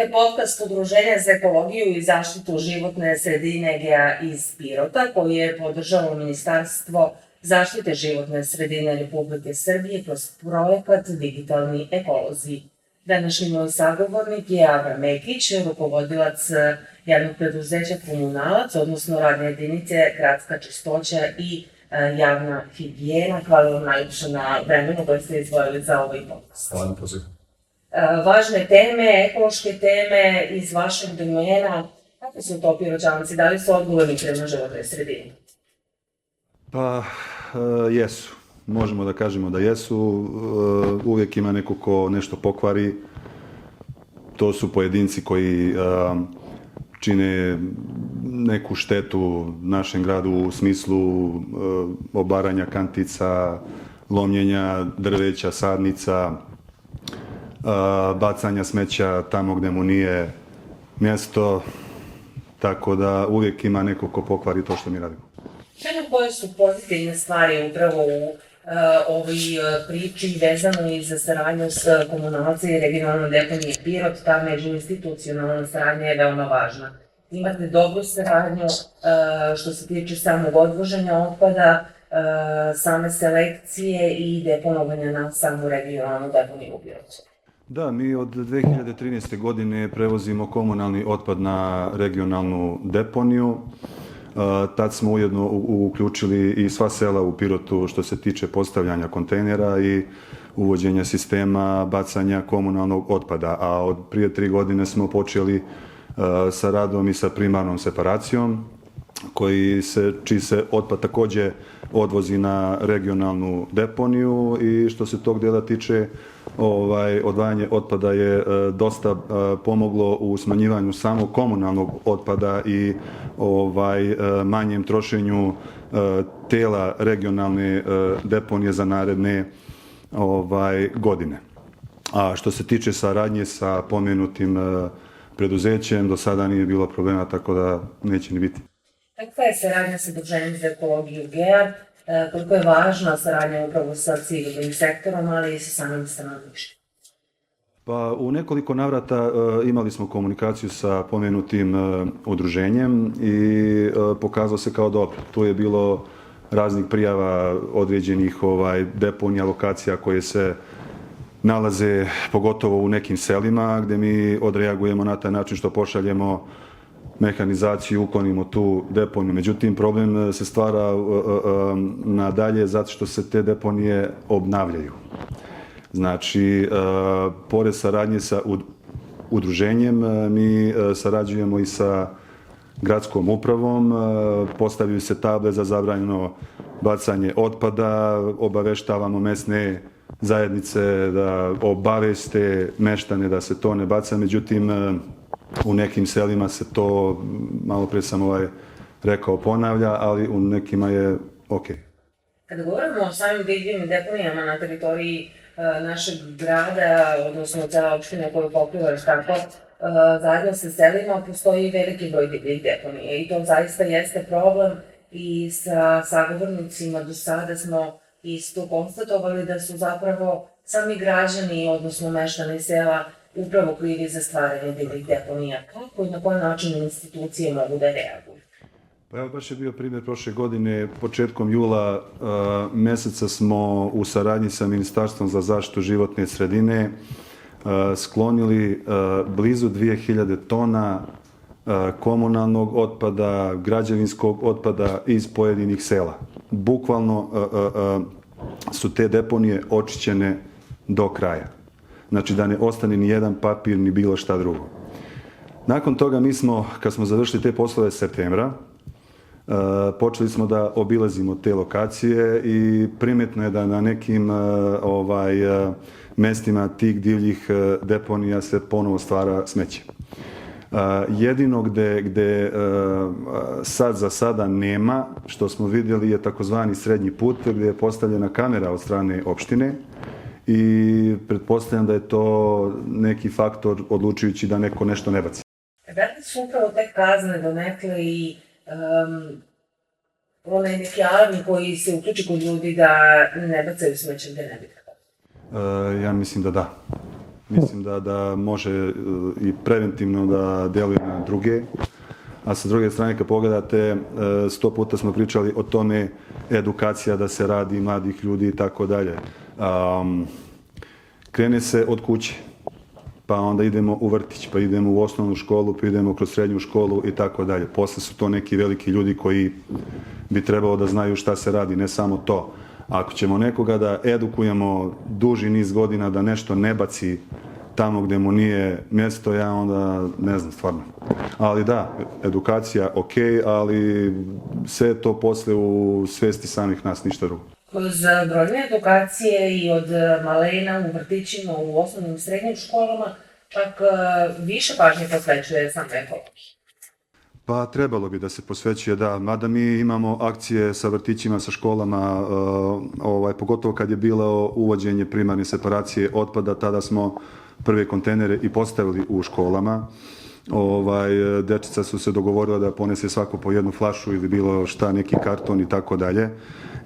Gledate podcast Udruženja za ekologiju i zaštitu životne sredine GEA iz Pirota, koji je podržalo Ministarstvo zaštite životne sredine Republike Srbije kroz projekat Digitalni ekolozi. Današnji moj sagovornik je Avram Mekić, rukovodilac javnog preduzeća Komunalac, odnosno radne jedinice Gradska čistoća i javna higijena. Hvala vam najljepše na vremenu koje ste izdvojili za ovaj podcast. Hvala na pozivu. Važne teme, ekološke teme iz vašeg domena, kako su to Piroćanci, da li su odgovorni prema životnoj sredini? Pa, jesu. Možemo da kažemo da jesu. Uvijek ima neko ko nešto pokvari. To su pojedinci koji čine neku štetu našem gradu u smislu obaranja kantica, lomljenja drveća, sadnica, bacanja smeća tamo gde mu nije mjesto, tako da uvijek ima neko ko pokvari to što mi radimo. Koje su pozitivne stvari upravo u ovoj priči vezano i za saradnju s Komunalcem i regionalnom deponije Pirot? Ta međuinstitucionalna saradnja je veoma važna. Imate dobru saradnju što se tiče samog odvoženja otpada, same selekcije i deponovanja na samu regionalnu deponiju u Pirotu. Da, mi od 2013. godine prevozimo komunalni otpad na regionalnu deponiju. Tad smo ujedno uključili i sva sela u Pirotu što se tiče postavljanja kontejnera i uvođenja sistema bacanja komunalnog otpada, a od prije 3 godine smo počeli sa radom i sa primarnom separacijom, čiji se otpad također odvozi na regionalnu deponiju i što se tog dela tiče, odvajanje otpada je dosta pomoglo u smanjivanju samog komunalnog otpada i manjem trošenju tela regionalne deponije za naredne godine. A što se tiče saradnje sa pomenutim preduzećem, do sada nije bilo problema, tako da neće ni biti. Kakva je saradnja sa Udruženjem za ekologiju GEA? Koliko je važna saradnja upravo sa civilnim sektorom, ali i sa samim stanovništvom? Pa u nekoliko navrata imali smo komunikaciju sa pomenutim udruženjem i pokazalo se kao dobro. Tu je bilo raznih prijava određenih deponija, lokacija koje se nalaze pogotovo u nekim selima gdje mi odreagujemo na taj način što pošaljemo mehanizaciju, uklonimo tu deponiju. Međutim, problem se stvara nadalje zato što se te deponije obnavljaju. Znači, pored saradnje sa udruženjem, mi sarađujemo i sa gradskom upravom, postavljaju se table za zabranjeno bacanje otpada, obaveštavamo mesne zajednice da obaveste meštane da se to ne baca, međutim, u nekim selima se to, malo prije sam rekao, ponavlja, ali u nekima je okej. Kada govorimo o samim divljim deponijama na teritoriji našeg grada, odnosno cela opština koju pokrivaš tako, zajedno sa selima postoji veliki broj divljih deponija i to zaista jeste problem i sa sagovornicima do sada smo isto konstatovali da su zapravo sami građani, odnosno meštani sela, upravo krivi za stvaranje divljih deponija. Kako i na koji način institucije mogu da reaguju? Pa evo, baš je bio primjer prošle godine, početkom jula meseca smo u saradnji sa Ministarstvom za zaštitu životne sredine sklonili blizu 2000 tona komunalnog otpada, građevinskog otpada iz pojedinih sela. Bukvalno su te deponije očišćene do kraja. Znači da ne ostane ni jedan papir ni bilo šta drugo. Nakon toga mi smo, kad smo završili te poslove septembra, počeli smo da obilazimo te lokacije i primetno je da na nekim mestima tih divljih deponija se ponovo stvara smeće. Jedino gde sad za sada nema, što smo vidjeli, je takozvani srednji put gdje je postavljena kamera od strane opštine i pretpostavljam da je to neki faktor odlučujući da neko nešto ne baci. Da li su upravo te kazne donekle i onaj neki alarm koji se uključi kod ljudi da ne bacaju smeće gde ne bi trebalo? Ja mislim da da. Mislim da može i preventivno da djeluje na druge. A sa druge strane, kad pogledate, 100 puta smo pričali o tome, edukacija da se radi mladih ljudi i tako dalje. Krene se od kuće, pa onda idemo u vrtić, pa idemo u osnovnu školu, pa idemo kroz srednju školu i tako dalje. Posle su to neki veliki ljudi koji bi trebalo da znaju šta se radi, ne samo to. Ako ćemo nekoga da edukujemo duži niz godina da nešto ne baci tamo gde mu nije mjesto, ja onda ne znam stvarno. Ali da, edukacija ok, ali sve je to posle u svesti samih nas, ništa drugo. Kroz brojne edukacije i od malena u vrtićima, u osnovnim i srednjim školama, čak više pažnje posvećuje sam ekologiji. Pa trebalo bi da se posvećuje, da. Mada mi imamo akcije sa vrtićima, sa školama, pogotovo kad je bilo uvođenje primarne separacije otpada, tada smo prve kontejnere i postavili u školama. Dečica su se dogovorila da ponese svako po jednu flašu ili bilo šta, neki karton i tako dalje.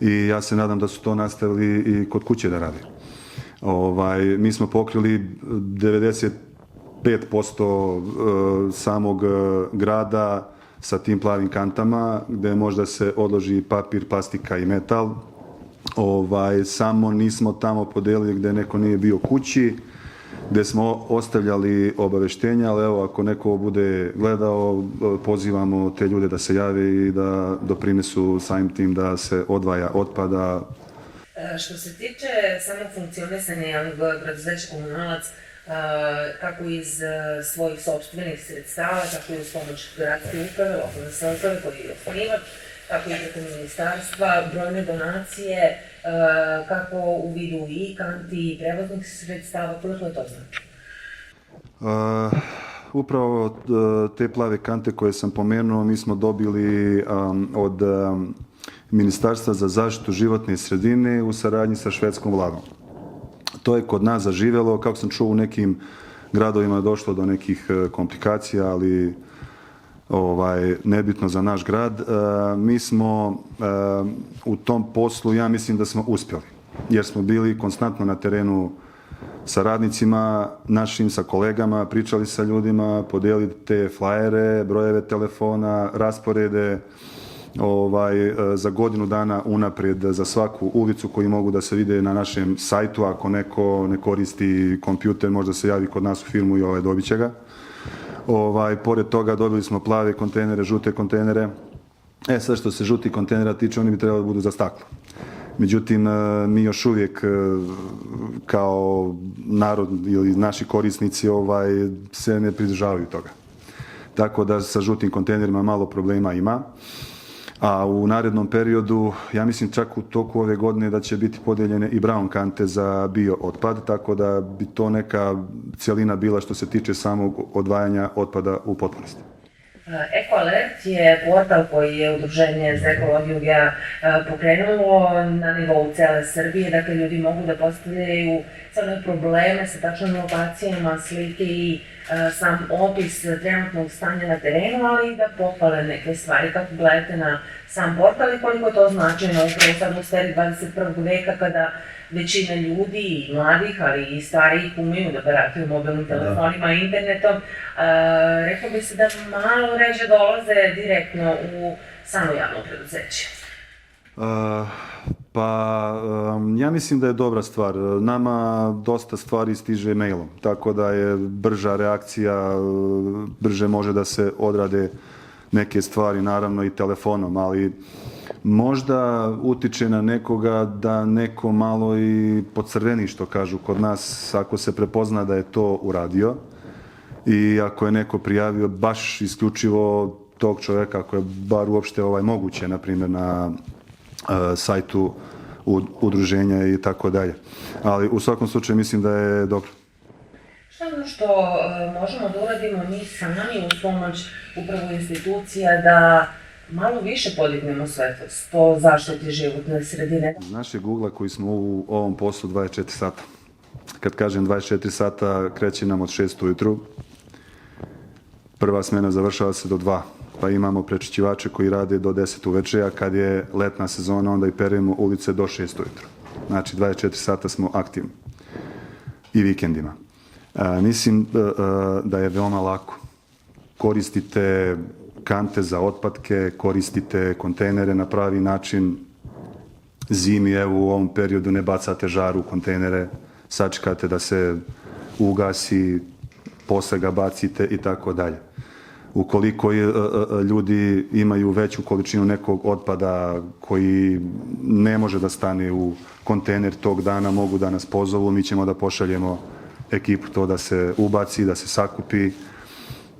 I ja se nadam da su to nastavili i kod kuće da rade. Mi smo pokrili 95% samog grada sa tim plavim kantama, gde možda se odloži papir, plastika i metal. Samo nismo tamo podelili gde neko nije bio kući, gde smo ostavljali obaveštenja, ali evo, ako neko bude gledao, pozivamo te ljude da se jave i da doprinesu samim tim da se odvaja otpada. Što se tiče samog funkcionisanja javnog preduzeća Komunalac, kako iz svojih sopstvenih sredstava, tako i uz pomoć gradske uprave, lokalne samouprave koji je osnivač, tako i preko ministarstva, brojne donacije, kako u vidu i kanti i prevoznih sredstava, koliko je to znači? Upravo te plave kante koje sam pomenuo, mi smo dobili od Ministarstva za zaštitu životne sredine u saradnji sa švedskom vladom. To je kod nas zaživjelo, kako sam čuo u nekim gradovima je došlo do nekih komplikacija, ali nebitno za naš grad. Mi smo u tom poslu, ja mislim da smo uspjeli, jer smo bili konstantno na terenu sa radnicima našim, sa kolegama, pričali sa ljudima, podijelili te flajere, brojeve telefona, rasporede, za godinu dana unaprijed za svaku ulicu koji mogu da se vide na našem sajtu. Ako neko ne koristi kompjuter, možda se javi kod nas u firmu i dobit će ga. Pored toga dobili smo plave kontejnere, žute kontejnere. Sad što se žuti kontejnera tiče, oni bi trebali da budu za staklo. Međutim, mi još uvijek kao narod ili naši korisnici se ne pridržavaju toga. Tako da sa žutim kontejnerima malo problema ima. A u narednom periodu, ja mislim čak u toku ove godine da će biti podeljene i brown kante za bio otpad, tako da bi to neka cijelina bila što se tiče samog odvajanja otpada u potpunosti. EkoAlert je portal koji je Udruženje za ekologiju pokrenulo na nivou cele Srbije, dakle ljudi mogu da postavljaju sve probleme sa tačnim lokacijama, slike i sam opis trenutnog stanja na terenu, ali i da pohvale neke stvari. Kako gledate na sam portal i koliko je to značajno upravo sad u sferi 21. veka kada većina ljudi i mladih, ali i starijih umeju da barataju mobilnim telefonima i internetom, rekao bi se da malo ređe dolaze direktno u samo javno preduzeće. Ja mislim da je dobra stvar. Nama dosta stvari stiže mailom, tako da je brža reakcija, brže može da se odrade neke stvari, naravno i telefonom, ali možda utiče na nekoga da neko malo i pocrveni, što kažu kod nas, ako se prepozna da je to uradio i ako je neko prijavio baš isključivo tog čovjeka, ako je bar uopšte moguće, na primjer na sajtu udruženja i tako dalje. Ali u svakom slučaju mislim da je dobro. Šta je ono što možemo da uradimo mi sami uz pomoć upravo institucija da malo više podignemo svetlost o zaštiti životne sredine? Iz našeg ugla koji smo u ovom poslu 24 sata. Kad kažem 24 sata, kreće nam od 6 ujutru. Prva smena završava se do 2. Pa imamo prečišćivače koji rade do 10 uveče, a kad je letna sezona, onda i peremo ulice do 6 ujutru. Znači, 24 sata smo aktivni. I vikendima. Mislim da je veoma lako. Koristite kante za otpadke, koristite kontejnere na pravi način. Zimi, evo u ovom periodu ne bacate žar u kontejnere, sačekate da se ugasi, posle ga bacite i tako dalje. Ukoliko ljudi imaju veću količinu nekog otpada koji ne može da stane u kontejner tog dana, mogu da nas pozovu, mi ćemo da pošaljemo ekipu to da se ubaci, da se sakupi.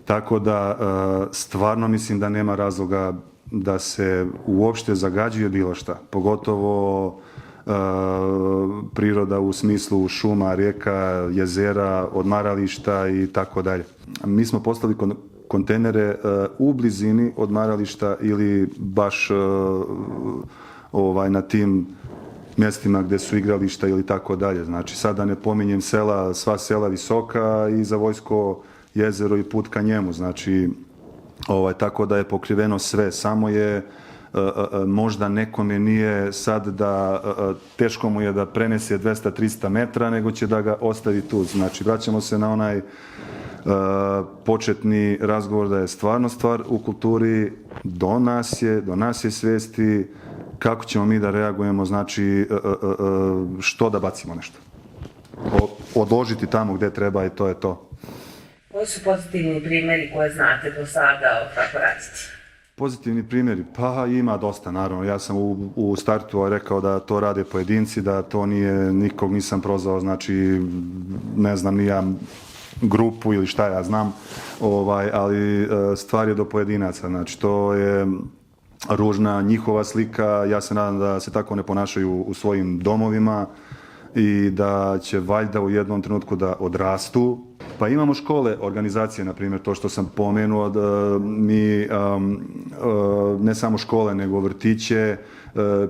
Tako da stvarno mislim da nema razloga da se uopšte zagađuje bilo šta, pogotovo priroda u smislu šuma, rijeka, jezera, odmarališta i tako dalje. Mi smo postavili kontejnere u blizini odmarališta ili baš na tim mjestima gdje su igrališta ili tako dalje. Znači sada ne pominjem sela, sva sela Visoka i Zavojsko jezero i put ka njemu. Znači tako da je pokriveno sve. Samo je možda nekome nije sad da teško mu je da prenese 200-300 metra, nego će da ga ostavi tu. Znači vraćamo se na onaj početni razgovor da je stvarno stvar u kulturi, do nas je svijesti kako ćemo mi da reagujemo, znači što da bacimo nešto. Odložiti tamo gdje treba i to je to. Koji su pozitivni primjeri koje znate do sada kako raditi? Pozitivni primjeri? Pa ima dosta, naravno. Ja sam u startu rekao da to rade pojedinci, da to nije, nikog nisam prozvao, znači ne znam ni ja grupu ili šta ja znam, ali stvar je do pojedinaca, znači to je ružna njihova slika, ja se nadam da se tako ne ponašaju u svojim domovima i da će valjda u jednom trenutku da odrastu. Pa imamo škole, organizacije, na primjer, to što sam pomenuo, mi ne samo škole, nego vrtiće,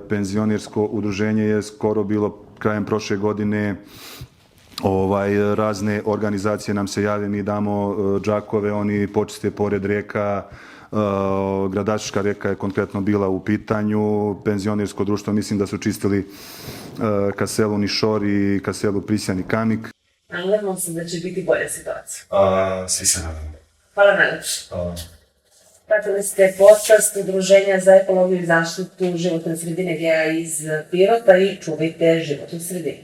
penzionersko udruženje je skoro bilo krajem prošle godine, razne organizacije nam se jave, mi damo džakove, oni počiste pored rijeka, Gradačka rijeka je konkretno bila u pitanju, penzionersko društvo mislim da su čistili ka selu Nišor i ka selu Prisjan i Kamik. Nadamo se da će biti bolja situacija. Svi se nadamo. Hvala najlepše. Hvala. Pratili ste podcast Udruženja za ekologiju i zaštitu životne sredine GEA iz Pirota i čuvajte životnu sredinu.